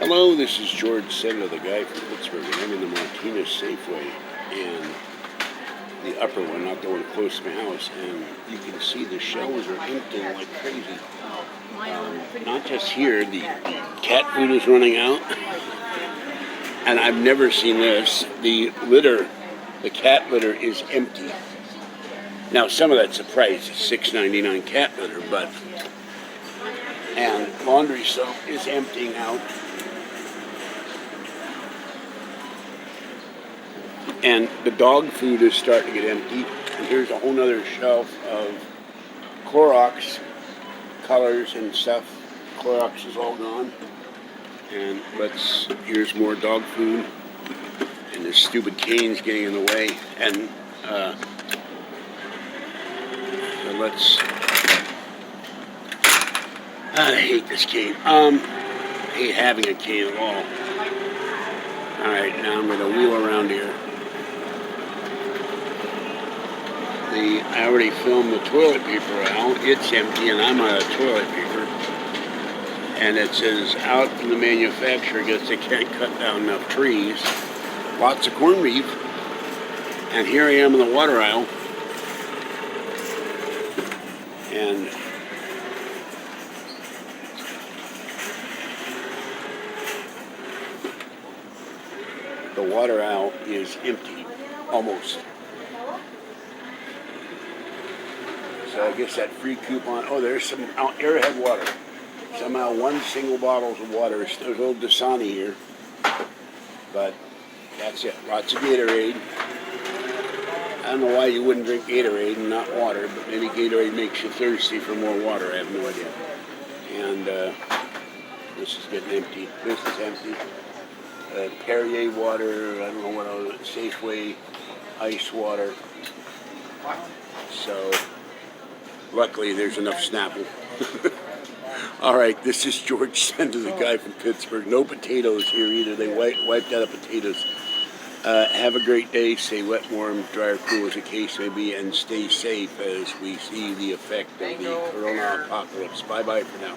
Hello, this is George Senda, the guy from Pittsburgh, and I'm in the Martinez Safeway, and the upper one, not the one close to my house, and you can see the shelves are emptying like crazy. Not just here, the cat food is running out, and I've never seen this. The cat litter is empty. Now, some of that's a price, it's $6.99 cat litter, and laundry soap is emptying out. And the dog food is starting to get empty. And here's a whole other shelf of Clorox colors and stuff. Clorox is all gone. And here's more dog food. And this stupid cane's getting in the way. And I hate this cane. I hate having a cane at all. Alright, now I'm going to wheel around here. I already filmed the toilet paper out. It's empty and I'm out of toilet paper. And it says, out from the manufacturer, I guess they can't cut down enough trees. Lots of corned beef. And here I am in the water aisle. And the water aisle is empty, almost. So I guess that free coupon, there's some Airhead water. Somehow one single bottle of water. There's a little Dasani here. But that's it. Lots of Gatorade. I don't know why you wouldn't drink Gatorade and not water, but maybe Gatorade makes you thirsty for more water. I have no idea. And this is getting empty. This is empty. Perrier water, I don't know what else, Safeway ice water. So, luckily there's enough Snapple. Alright, this is George Senda, the guy from Pittsburgh. No potatoes here either. They wiped out the potatoes. Have a great day. Stay wet, warm, dry, or cool as the case may be, and stay safe as we see the effect of the corona apocalypse. Bye-bye for now.